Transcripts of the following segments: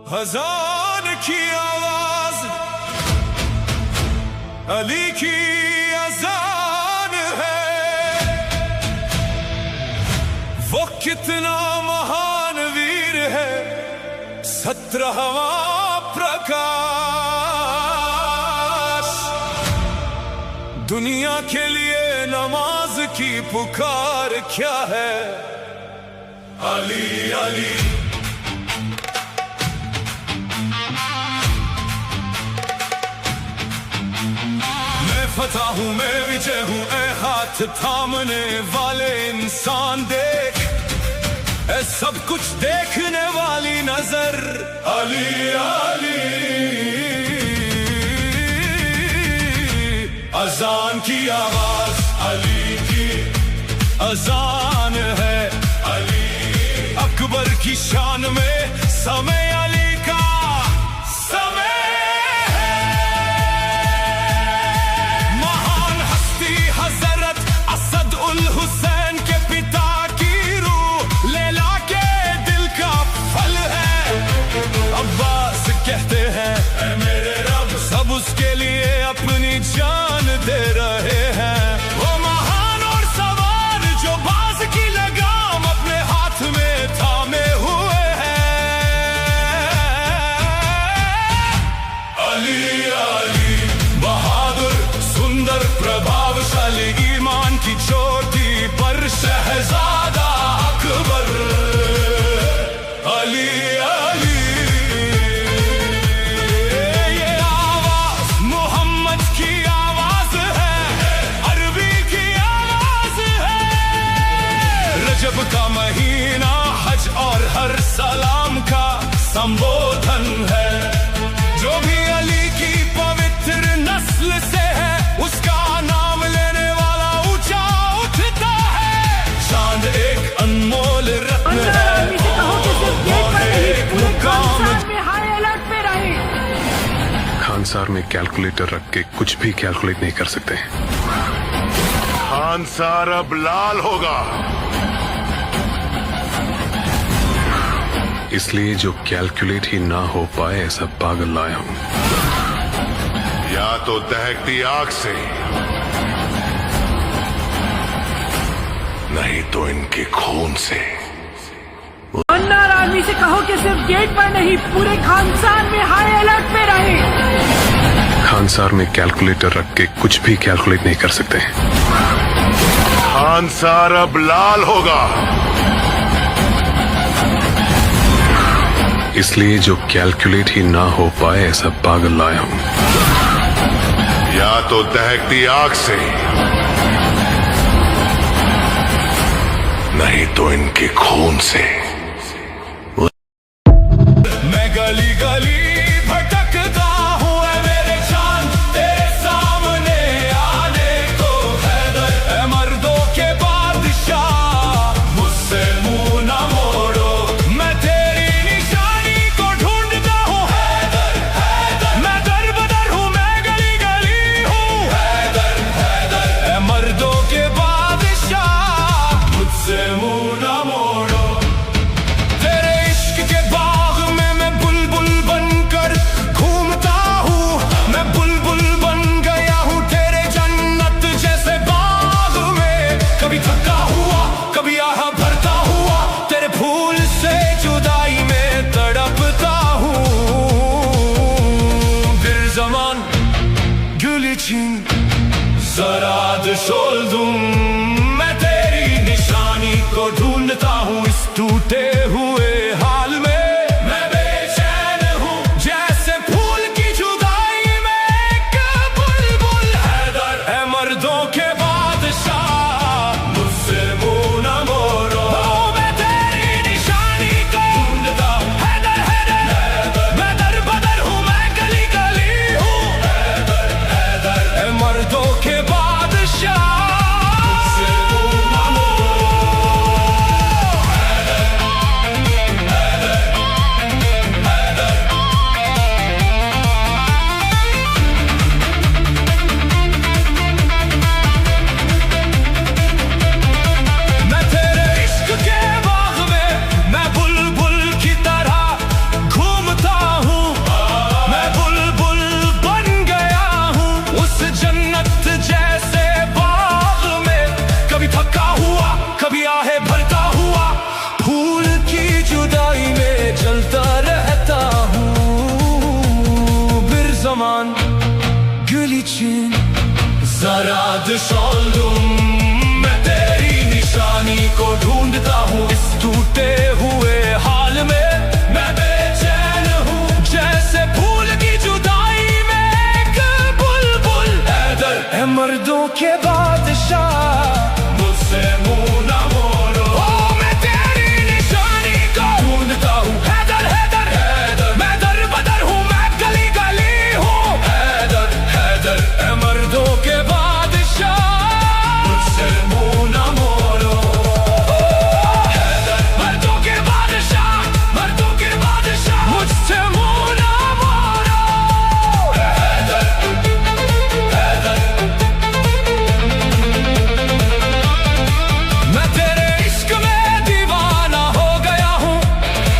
अज़ान की आवाज अली की अज़ान है। वो कितना महान वीर है, 17वां प्रकाश। दुनिया के लिए नमाज की पुकार क्या है? अली अली फतह हूँ, मैं विजय हूँ, ऐ हाथ थामने वाले इंसान देख, ऐ सब कुछ देखने वाली नजर। अली अली अजान की आवाज अली की अजान है। अली अकबर की शान में समय अली का समय। हुसैन के पिता की रूह लैला के दिल का फल है। अब्बास कहते हैं ऐ मेरे रब, सब उसके लिए अपनी जान दे रहे हैं। वो महान और सवार जो बाज की लगाम अपने हाथ में थामे हुए हैं। अली अली बहादुर सुंदर प्रभावशाली ईमान की ज्योति पर शहजादा अकबर। अली अली ये आवाज मोहम्मद की आवाज है, अरबी की आवाज है। रजब का महीना हज और हर सलाम का संबोधन है। जो भी अली की पवित्र नस्ल से है, उसका नाम लेने वाला ऊंचा उठता है। चांद एक अनमोल रत्न है, खानसार में कैलकुलेटर रख के कुछ भी कैलकुलेट नहीं कर सकते। खानसार अब लाल होगा, इसलिए जो कैलकुलेट ही ना हो पाए ऐसा पागल लाया हूं। या तो दहकती आग से, नहीं तो इनके खून से। अन्नार आर्मी से कहो कि सिर्फ गेट पर नहीं, पूरे खानसार में हाई अलर्ट पे रहे। खानसार में कैलकुलेटर रख के कुछ भी कैलकुलेट नहीं कर सकते। खानसार अब लाल होगा, इसलिए जो कैलकुलेट ही ना हो पाए ऐसा पागल लाया हूं। या तो दहकती आग से, नहीं तो इनके खून से। मैं गली गली भटकता हूँ, ऐ मेरे चांद तेरे सामने आने को हैदर। ऐ मर्दों के बादशाह मुझसे मुंह न मोड़ो, मैं तेरी निशानी को ढूंढता हूँ। हैदर हैदर मैं दर बदर हूँ, मैं गली गली हूँ। हैदर हैदर ऐ मर्दों के बादशाह मुझसे मुंह न मोड़ो। तेरे इश्क के बाग में मैं बुलबुल बन चीन जरा शॉल दूं मैं तेरी निशानी को ढूंढता हूँ इस टूटे हुए हाल में मैं बेचैन हूँ जैसे फूल की जुदाई में एक बुलबुल हैदर है मर्दों के बादशाह मुझसे मुंह न मोड़ो मैं तेरी निशानी को ढूंढता हूँ हैदर हैदर हैदर मैं दर बदर हूँ मैं गली गली हूँ हैदर हैदर है मर्दों के बादशाह मुझसे मुंह न मोड़ो हैदर मर्दों के बादशाह मुझसे मुंह न मोड़ो हैदर हैदर मैं तेरे इश्क में दीवाना हो गया हूँ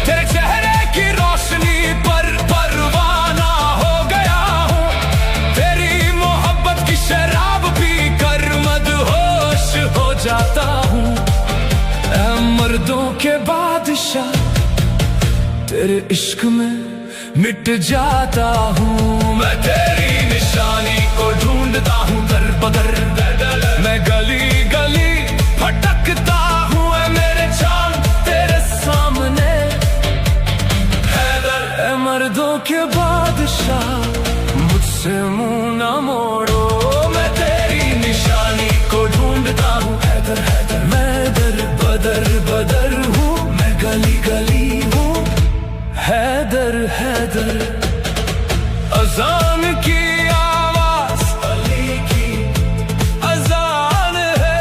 तेरे चेहरे की रोशनी पर परवाना हो गया हूँ तेरी मोहब्बत की शराब पी कर मदहोश हो जाता हूँ ऐ मर्दों के बादशाह तेरे इश्क में मिट जाता हूँ मैं तेरी निशानी को ढूंढता हूँ दर बदर मैं गली गली भटकता हूँ ऐ मेरे चांद तेरे सामने हैदर है मर्दों के बादशाह मुझसे मुंह न मोड़ो मैं तेरी निशानी को ढूंढता हूँ हैदर हैदर मैं दर बदर हूँ मैं गली गली हूँ हैदर हैदर अजान की आवाज अली की अजान है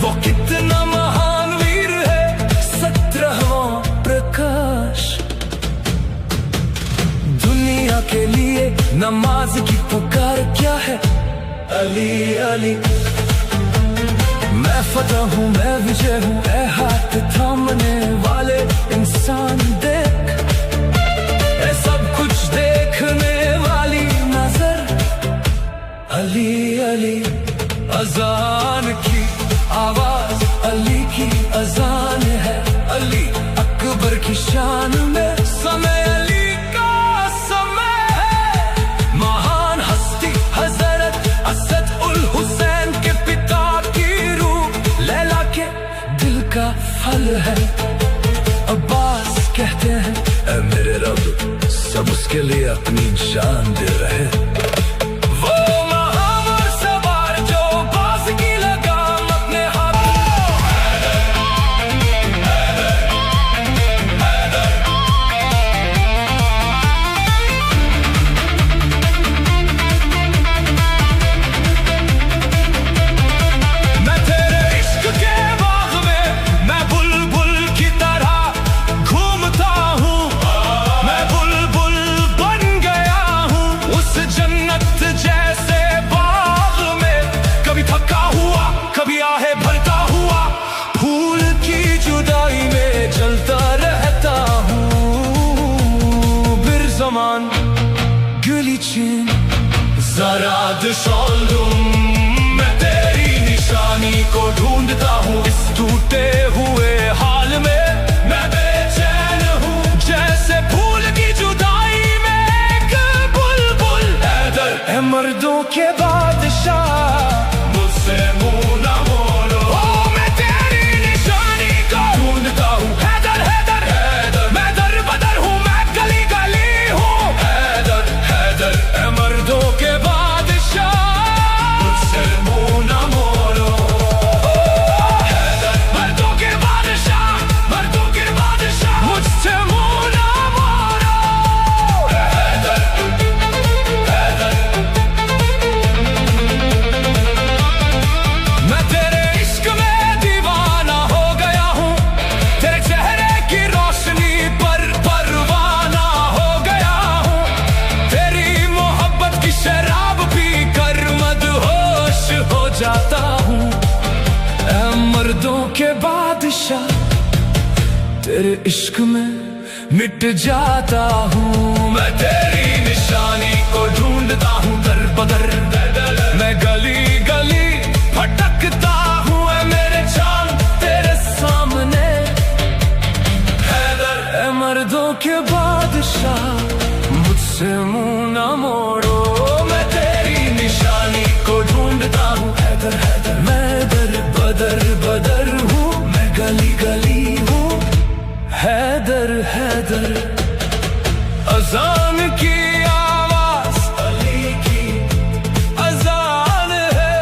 वो कितना महान वीर है 17वां प्रकाश दुनिया के लिए नमाज की पुकार क्या है अली अली मैं फतह हूँ मैं विजय हूँ ऐ हाथ थामने वाले इंसान देख ऐ सब कुछ देखने वाली नजर अली अली अजान की आवाज अली की अजान है अली अकबर की शान में समय अली का समय है महान हस्ती हजरत असद उल हुसैन के पिता की रूह लैला के दिल का फल है अब्बास कहते हैं ऐ मेरे रब सब उसके लिए अपनी जान दे रहे वो महावर सवार जो बाज की लगाम अपने मैं तेरे इश्क के बाग में मैं बुलबुल की तरह घूमता हूँ मैं बुलबुल बन गया हूँ उस जन्नत जैसे बाग में कभी थका हुआ कभी आहे भरता हुआ फूल की जुदाई में जलता रहता हूँ फिर जमान गली चीन जरा शॉल दूं मैं तेरी निशानी को ढूंढता हूँ इस टूटे हुए हाल में मैं बेचैन हूँ जैसे फूल की जुदाई में एक बुलबुल हैदर है मर्दों के बादशाह मुझसे मुंह न मोड़ो मैं तेरी निशानी को ढूंढता हूँ हैदर हैदर हैदर मैं दर बदर हूँ मैं गली गली हूँ हैदर हैदर है मर्दों के बादशाह मुझसे मुंह न मोड़ो हैदर मर्दों के बादशाह मुझसे मुंह न मोड़ो हैदर हैदर मैं तेरे इश्क में दीवाना हो गया हूँ तेरे चेहरे की रोशनी पर परवाना हो गया हूँ तेरी मोहब्बत की शराब पी कर मदहोश हो जाता हूँ ऐ मर्दों के बादशाह तेरे इश्क में मिट जाता हूँ मैं तेरी निशानी को ढूंढता हूँ दर बदर मैं गली गली भटकता हूँ ऐ मेरे चांद तेरे सामने हैदर है मर्दों के बादशाह मुझसे मुंह न मोड़ो मैं तेरी हैदर हैदर। अजान की आवाज अली की अजान है,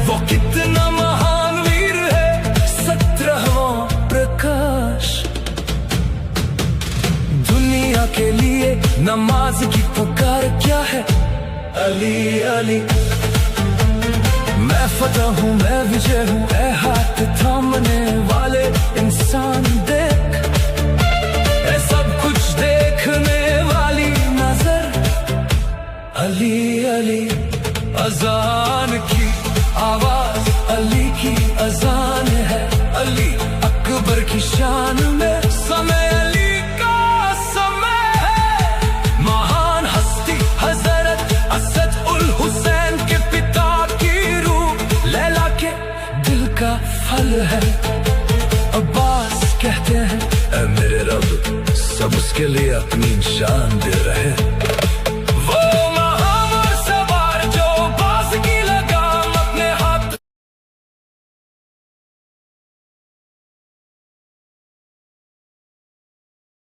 वो कितना महान वीर है, 17वां प्रकाश। दुनिया के लिए नमाज की पुकार क्या है, अली अली। मैं फतह हूँ, मैं विजय हूँ, ऐ हाथ थामने वाले इंसान देख, ऐ सब कुछ देखने वाली नजर, अली अली। अजान की आवाज अली की अजान है, अली अकबर की शान में समय अली का समय है। महान हस्ती हजरत असद उल हुसैन के पिता की रूह, लैला के दिल का फल है। अब्बास कहते हैं, ऐ मेरे रब सब उसके लिए अपनी जान दे रहे।